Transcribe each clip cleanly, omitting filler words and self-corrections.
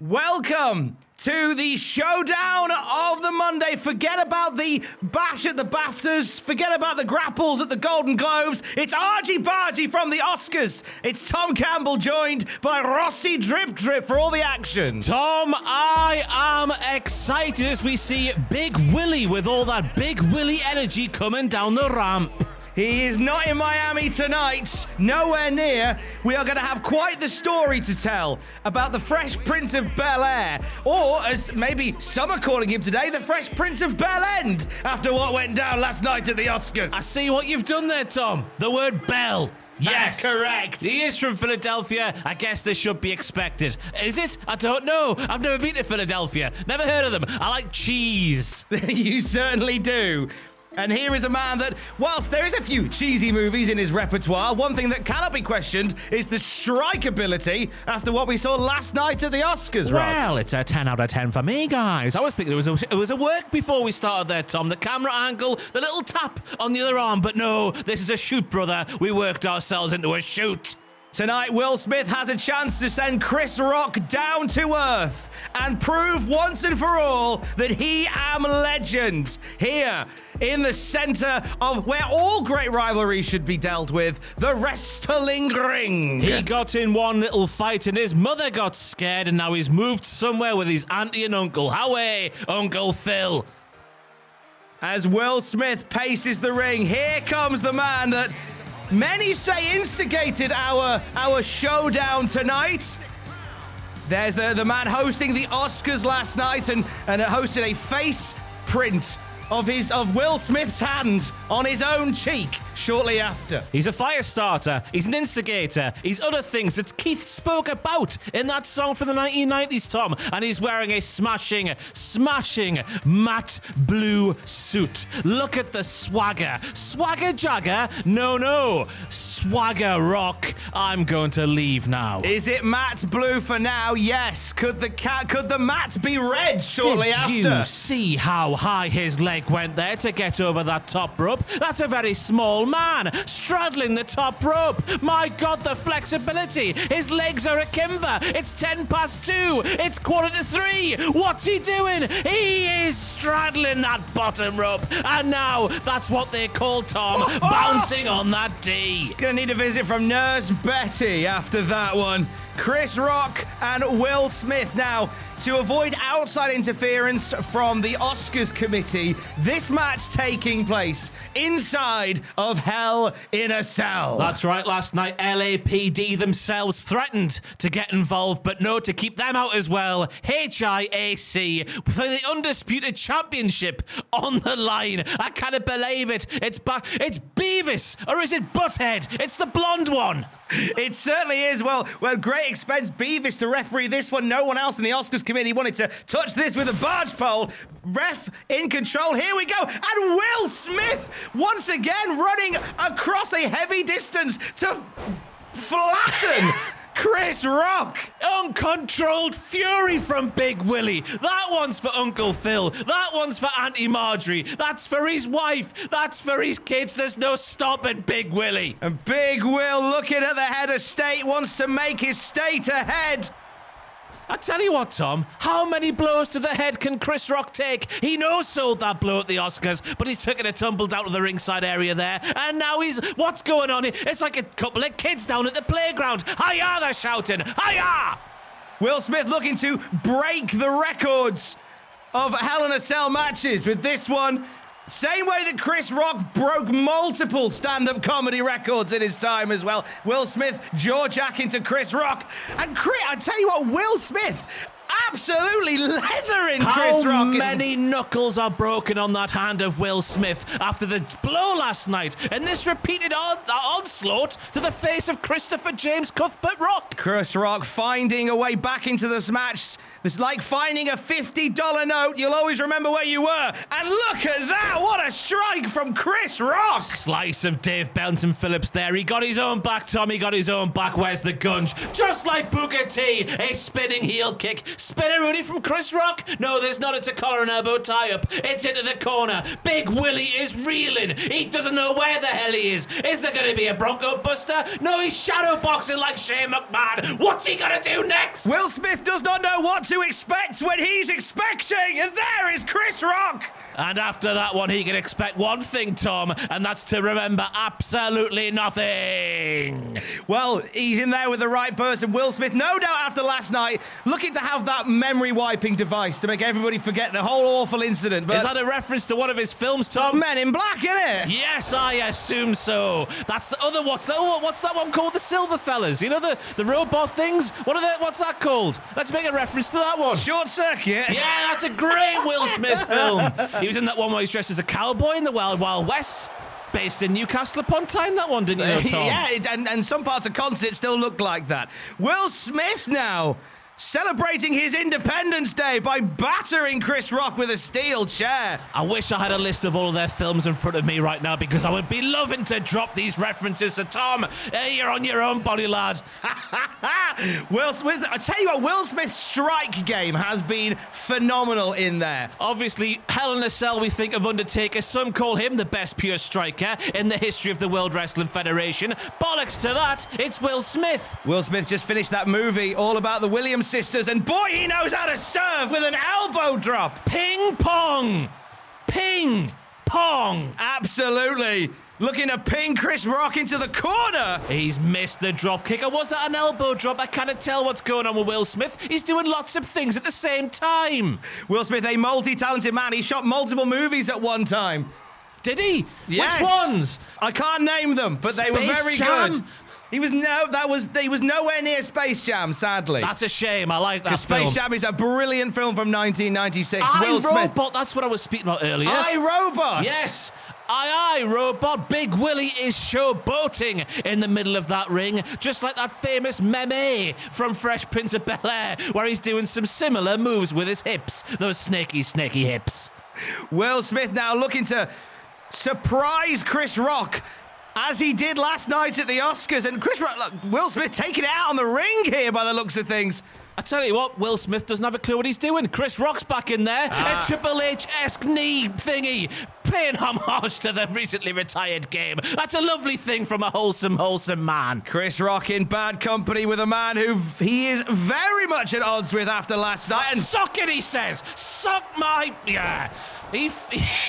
Welcome to the showdown of the Monday. Forget about the bash at the BAFTAs. Forget about the grapples at the Golden Globes. It's argy-bargy from the Oscars. It's Tom Campbell joined by Rossi Drip Drip for all the action. Tom, I am excited as we see Big Willie with all that Big Willie energy coming down the ramp. He is not in Miami tonight, nowhere near. We are going to have quite the story to tell about the Fresh Prince of Bel-Air, or as maybe some are calling him today, the Fresh Prince of Bel-End, after what went down last night at the Oscars. I see what you've done there, Tom. The word Bell. Yes, that's correct. He is from Philadelphia. I guess this should be expected. Is it? I don't know. I've never been to Philadelphia. Never heard of them. I like cheese. You certainly do. And here is a man that, whilst there is a few cheesy movies in his repertoire, one thing that cannot be questioned is the strike ability after what we saw last night at the Oscars, Ross. Well, it's a 10 out of 10 for me, guys. I was thinking it was a work before we started there, Tom. The camera angle, the little tap on the other arm. But no, this is a shoot, brother. We worked ourselves into a shoot. Tonight, Will Smith has a chance to send Chris Rock down to earth and prove once and for all that he am legend. Here, in the center of where all great rivalries should be dealt with, the wrestling ring. He got in one little fight and his mother got scared, and now he's moved somewhere with his auntie and uncle. Howay, Uncle Phil. As Will Smith paces the ring, here comes the man that many say instigated our showdown tonight. There's the man hosting the Oscars last night and hosted a face print of Will Smith's hand on his own cheek shortly after. He's a fire starter. He's an instigator. He's other things that Keith spoke about in that song from the 1990s, Tom. And he's wearing a smashing matte blue suit. Look at the swagger. Swagger Jagger? No. Swagger Rock. I'm going to leave now. Is it matte blue for now? Yes. Could the matte be red shortly after? Did you see how high his leg went there to get over that top rope? That's a very small man straddling the top rope. My God, the flexibility. His legs are akimbo. It's 2:10. It's 2:45. What's he doing? He is straddling that bottom rope. And now that's what they call Tom bouncing on that D. Gonna need a visit from Nurse Betty after that one. Chris Rock and Will Smith. Now, to avoid outside interference from the Oscars committee, this match taking place inside of Hell in a Cell. That's right, last night LAPD themselves threatened to get involved, but no, to keep them out as well. HIAC for the Undisputed Championship on the line. I can't believe it. It's Beavis, or is it Butthead? It's the blonde one. It certainly is. Well, great expense Beavis to referee this one. No one else in the Oscars committee wanted to touch this with a barge pole. Ref in control. Here we go. And Will Smith once again running across a heavy distance to flatten Chris Rock. Uncontrolled fury from Big Willie. That one's for Uncle Phil. That one's for Auntie Marjorie. That's for his wife. That's for his kids. There's no stopping Big Willie. And Big Will, looking at the head of state, wants to make his state ahead. I tell you what, Tom, how many blows to the head can Chris Rock take? He no-sold that blow at the Oscars, but he's taken a tumble down to the ringside area there, and now what's going on here? It's like a couple of kids down at the playground. Hi-ya, they're shouting. Hi-ya! Will Smith looking to break the records of Hell in a Cell matches with this one. Same way that Chris Rock broke multiple stand-up comedy records in his time as well. Will Smith jaw-jacking to Chris Rock. And I tell you what, Will Smith absolutely leathering Chris Rock. How many knuckles are broken on that hand of Will Smith after the blow last night? And this repeated onslaught to the face of Christopher James Cuthbert Rock. Chris Rock finding a way back into this match. It's like finding a $50 note. You'll always remember where you were. And look at that. What a strike from Chris Rock. Slice of Dave Benton Phillips there. He got his own back, Tom. He got his own back. Where's the gunge? Just like Booker T. A spinning heel kick. Spinneroonie from Chris Rock. No, there's not. It's a collar and elbow tie-up. It's into the corner. Big Willie is reeling. He doesn't know where the hell he is. Is there going to be a Bronco Buster? No, he's shadow boxing like Shane McMahon. What's he going to do next? Will Smith does not know what to to expect when he's expecting, and there is Chris Rock. And after that one, he can expect one thing, Tom, and that's to remember absolutely nothing. Well, he's in there with the right person. Will Smith, no doubt after last night, looking to have that memory wiping device to make everybody forget the whole awful incident. But is that a reference to one of his films, Tom? Men in Black, isn't it? Yes, I assume so. That's the other, what's that one called? The Silver Fellas. You know, the robot things? What's that called? Let's make a reference to that one. Short Circuit. Yeah, that's a great Will Smith film. He was in that one where he's dressed as a cowboy in the Wild Wild West. Based in Newcastle upon Tyne, that one, didn't you know, Tom? Yeah, and some parts of concert still look like that. Will Smith now celebrating his Independence Day by battering Chris Rock with a steel chair. I wish I had a list of all of their films in front of me right now, because I would be loving to drop these references. So, Tom, you're on your own, body lad. Will Smith, I tell you what, Will Smith's strike game has been phenomenal in there. Obviously, Hell in a Cell, we think of Undertaker. Some call him the best pure striker in the history of the World Wrestling Federation. Bollocks to that, it's Will Smith. Will Smith just finished that movie all about the Williams sisters, and boy, he knows how to serve with an elbow drop. Ping pong. Ping pong. Absolutely. Looking to ping Chris Rock into the corner. He's missed the drop kick. Or was that an elbow drop? I can't tell what's going on with Will Smith. He's doing lots of things at the same time. Will Smith, a multi-talented man. He shot multiple movies at one time. Did he? Yes. Which ones? I can't name them, but they were very good. He was nowhere near Space Jam, sadly. That's a shame. I like that film. Space Jam is a brilliant film from 1996. Will Smith. Robot, that's what I was speaking about earlier. I, Robot. Yes. Aye, Robot. Big Willie is showboating in the middle of that ring, just like that famous meme from Fresh Prince of Bel-Air, where he's doing some similar moves with his hips. Those snaky hips. Will Smith now looking to surprise Chris Rock, as he did last night at the Oscars. And Chris Rock, look, Will Smith taking it out on the ring here by the looks of things. I tell you what, Will Smith doesn't have a clue what he's doing. Chris Rock's back in there. A Triple H-esque knee thingy, paying homage to the recently retired game. That's a lovely thing from a wholesome man. Chris Rock in bad company with a man who he is very much at odds with after last night. And suck it, he says. Suck my... Yeah. He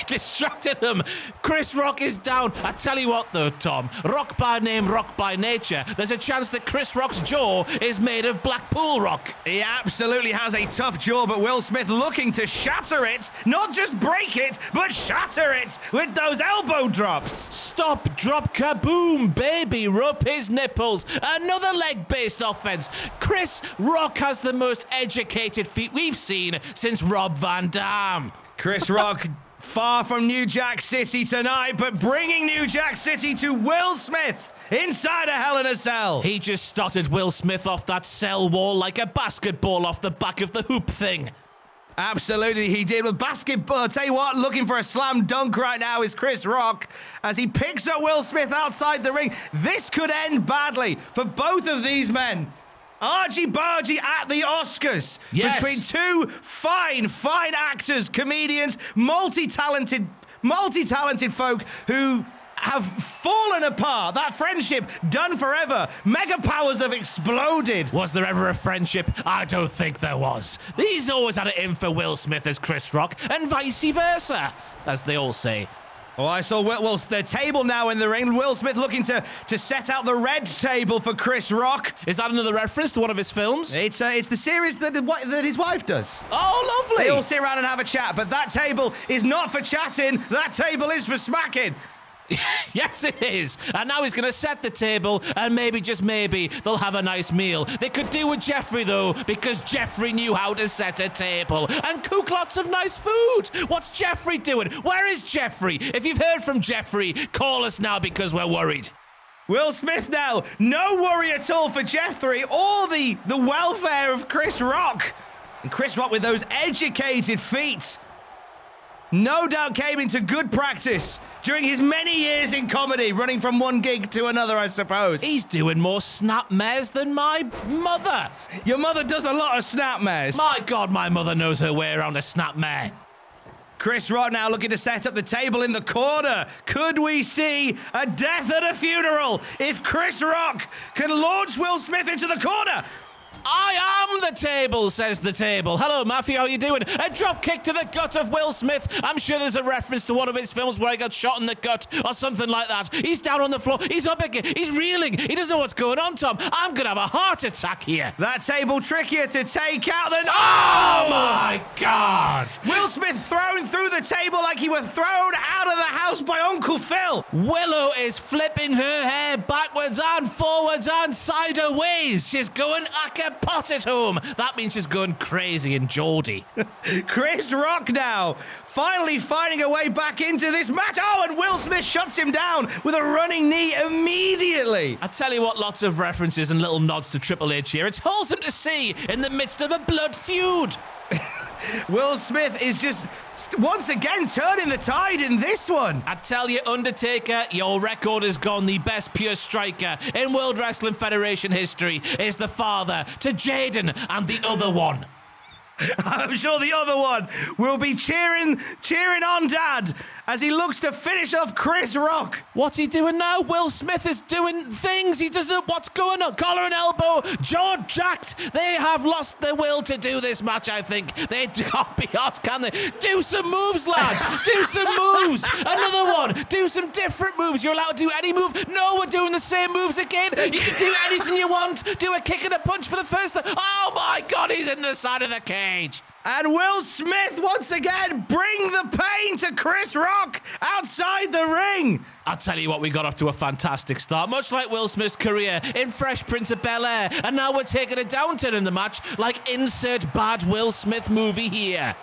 distracted him. Chris Rock is down. I tell you what, though, Tom. Rock by name, rock by nature. There's a chance that Chris Rock's jaw is made of Blackpool rock. He absolutely has a tough jaw, but Will Smith looking to shatter it. Not just break it, but shatter it with those elbow drops. Stop, drop, kaboom, baby. Rub his nipples. Another leg-based offense. Chris Rock has the most educated feet we've seen since Rob Van Dam. Chris Rock, far from New Jack City tonight, but bringing New Jack City to Will Smith inside a Hell in a Cell. He just started Will Smith off that cell wall like a basketball off the back of the hoop thing. Absolutely, he did with basketball. I'll tell you what, looking for a slam dunk right now is Chris Rock as he picks up Will Smith outside the ring. This could end badly for both of these men. Argy-bargy at the Oscars. Yes. Between two fine actors, comedians, multi-talented folk who have fallen apart. That friendship done forever. Mega powers have exploded. Was there ever a friendship? I don't think there was. He's always had it in for Will Smith as Chris Rock, and vice versa, as they all say. Oh, I saw the table now in the ring. Will Smith looking to set out the red table for Chris Rock. Is that another reference to one of his films? It's the series that his wife does. Oh, lovely. They all sit around and have a chat, but that table is not for chatting. That table is for smacking. Yes, it is. And now he's going to set the table, and maybe, just maybe, they'll have a nice meal. They could do with Jeffrey, though, because Jeffrey knew how to set a table and cook lots of nice food. What's Jeffrey doing? Where is Jeffrey? If you've heard from Jeffrey, call us now because we're worried. Will Smith now, no worry at all for Jeffrey or the welfare of Chris Rock. And Chris Rock with those educated feet. No doubt came into good practice during his many years in comedy, running from one gig to another, I suppose. He's doing more snapmares than my mother. Your mother does a lot of snapmares. My God, my mother knows her way around a snapmare. Chris Rock now looking to set up the table in the corner. Could we see a death at a funeral if Chris Rock can launch Will Smith into the corner? I am the table, says the table. Hello, Matthew, how you doing? A drop kick to the gut of Will Smith. I'm sure there's a reference to one of his films where he got shot in the gut or something like that. He's down on the floor. He's up again. He's reeling. He doesn't know what's going on, Tom. I'm going to have a heart attack here. That table trickier to take out than... Oh, my God. Will Smith thrown through the table like he was thrown out of the house by Uncle Phil. Willow is flipping her hair backwards and forwards and sideways. She's going a pot at home. That means she's going crazy in Geordie. Chris Rock now finally finding a way back into this match. Oh, and Will Smith shuts him down with a running knee immediately. I tell you what, lots of references and little nods to Triple H here. It's wholesome to see in the midst of a blood feud. Will Smith is just once again turning the tide in this one. I tell you, Undertaker, your record has gone. The best pure striker in World Wrestling Federation history is the father to Jaden and the other one. I'm sure the other one will be cheering on Dad as he looks to finish off Chris Rock. What's he doing now? Will Smith is doing things. He doesn't know what's going on. Collar and elbow, jaw jacked. They have lost their will to do this match, I think. They can't be asked, can they? Do some moves, lads. Do some moves. Another one. Do some different moves. You're allowed to do any move. No, we're doing the same moves again. You can do anything you want. Do a kick and a punch for the first time. Oh, my God, he's in the side of the cage. And Will Smith, once again, bring the pain to Chris Rock outside the ring. I'll tell you what, we got off to a fantastic start, much like Will Smith's career in Fresh Prince of Bel-Air. And now we're taking a downturn in the match, like insert bad Will Smith movie here.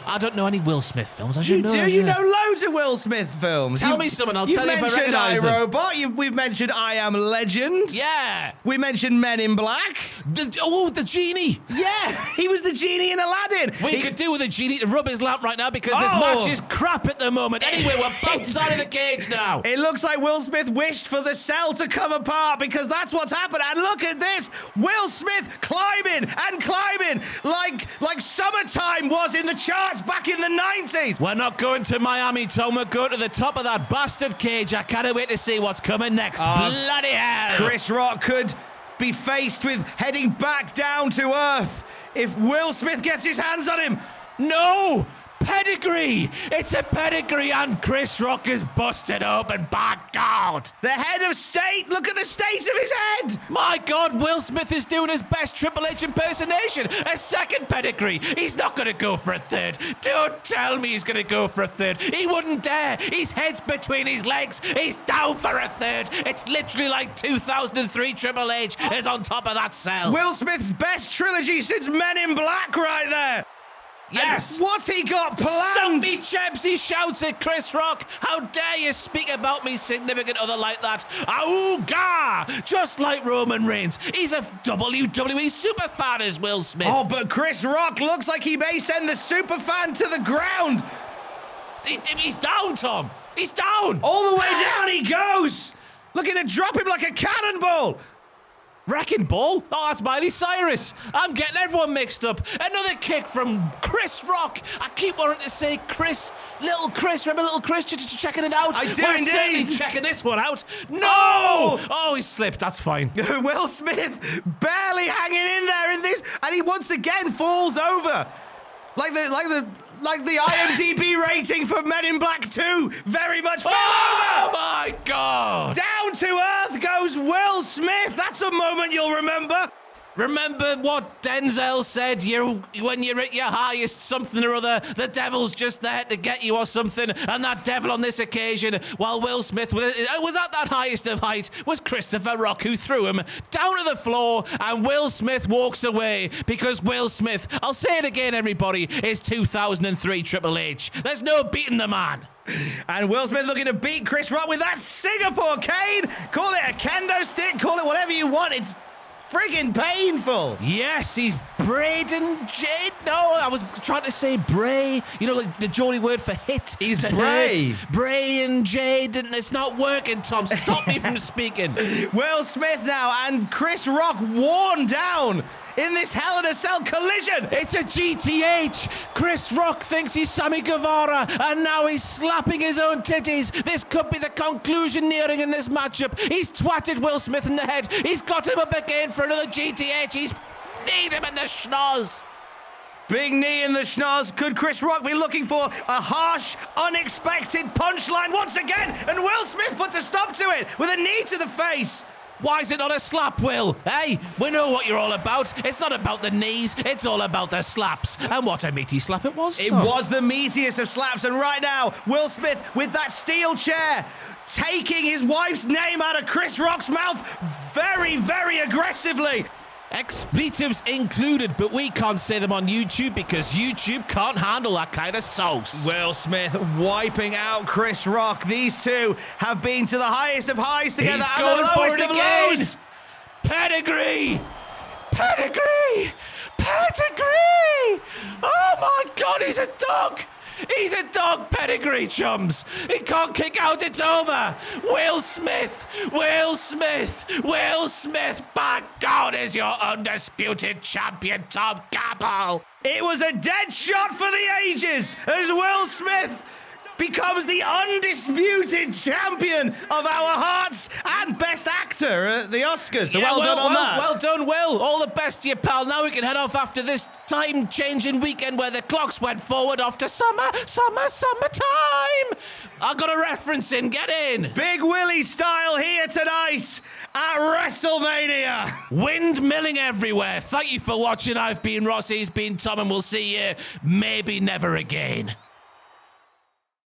I don't know any Will Smith films. I should know. You know loads of Will Smith films. Tell me some and I'll tell you if I recognise them. You've mentioned iRobot. We've mentioned I Am Legend. Yeah. We mentioned Men in Black. The genie. Yeah, he was the genie in Aladdin. We could do with a genie to rub his lamp right now because this match is crap at the moment. Anyway, we're outside of the cage now. It looks like Will Smith wished for the cell to come apart because that's what's happened. And look at this. Will Smith climbing and climbing like Summertime was in the charts back in the 90s. We're not going to Miami, Tom. We're going to the top of that bastard cage. I can't wait to see what's coming next. Bloody hell. Chris Rock could be faced with heading back down to earth if Will Smith gets his hands on him. No! Pedigree! It's a pedigree and Chris Rock is busted open. By God! The head of state, look at the state of his head! My God, Will Smith is doing his best Triple H impersonation. A second pedigree. He's not going to go for a third. Don't tell me he's going to go for a third. He wouldn't dare. His head's between his legs. He's down for a third. It's literally like 2003 Triple H is on top of that cell. Will Smith's best trilogy since Men in Black right there. Yes. And what's he got planned? Suck me, chaps, he shouts at Chris Rock. How dare you speak about me significant other like that? Auga! Just like Roman Reigns. He's a WWE superfan as Will Smith. Oh, but Chris Rock looks like he may send the superfan to the ground. He's down, Tom. He's down. All the way down he goes. Looking to drop him like a cannonball. Wrecking Ball? Oh, that's Miley Cyrus. I'm getting everyone mixed up. Another kick from Chris Rock. I keep wanting to say Chris. Little Chris. Remember Little Chris? Checking it out? I do We're indeed. certainly checking this one out. No! Oh, he slipped. That's fine. Will Smith barely hanging in there in this, and he once again falls over. Like the IMDb rating for Men in Black 2 very much fell over. Oh, my God. Down to earth goes Will Smith. That's a moment you'll remember. Remember what Denzel said? When you're at your highest something or other, the devil's just there to get you or something. And that devil on this occasion, while Will Smith was at that highest of height, was Christopher Rock, who threw him down to the floor. And Will Smith walks away because Will Smith, I'll say it again, everybody, is 2003 Triple H. There's no beating the man. And Will Smith looking to beat Chris Rock with that Singapore cane. Call it a kendo stick, call it whatever you want. It's friggin' painful. Yes, he's Braden Jade. No, I was trying to say Bray. You know, like the Geordie word for hit. He's Bray. Bray and Jade, and it's not working, Tom. Stop me from speaking. Will Smith now and Chris Rock worn down in this Hell in a Cell collision. It's a GTH. Chris Rock thinks he's Sammy Guevara, and now he's slapping his own titties. This could be the conclusion nearing in this matchup. He's twatted Will Smith in the head. He's got him up again for another GTH. He's kneed him in the schnoz. Big knee in the schnoz. Could Chris Rock be looking for a harsh, unexpected punchline once again? And Will Smith puts a stop to it with a knee to the face. Why is it not a slap, Will? Hey, we know what you're all about. It's not about the knees, it's all about the slaps. And what a meaty slap it was, It Tom. was the meatiest of slaps, and right now, Will Smith with that steel chair, taking his wife's name out of Chris Rock's mouth very, very aggressively. Expletives included, but we can't say them on YouTube because YouTube can't handle that kind of sauce. Will Smith wiping out Chris Rock. These two have been to the highest of highs together. He's and going the for lowest it of again. lows. Pedigree! Pedigree! Pedigree! Oh my God, he's a dog! He's a dog, Pedigree, chums. He can't kick out, it's over. Will Smith, Will Smith, Will Smith, by God, is your undisputed champion, Tom Campbell. It was a dead shot for the ages as Will Smith becomes the undisputed champion of our hearts and best actor at the Oscars. So well done on that. Well done, Will. All the best to you, pal. Now we can head off after this time-changing weekend where the clocks went forward off to summertime. I got a reference in. Get in. Big Willie style here tonight at WrestleMania. Windmilling everywhere. Thank you for watching. I've been Ross, he's been Tom, and we'll see you maybe never again.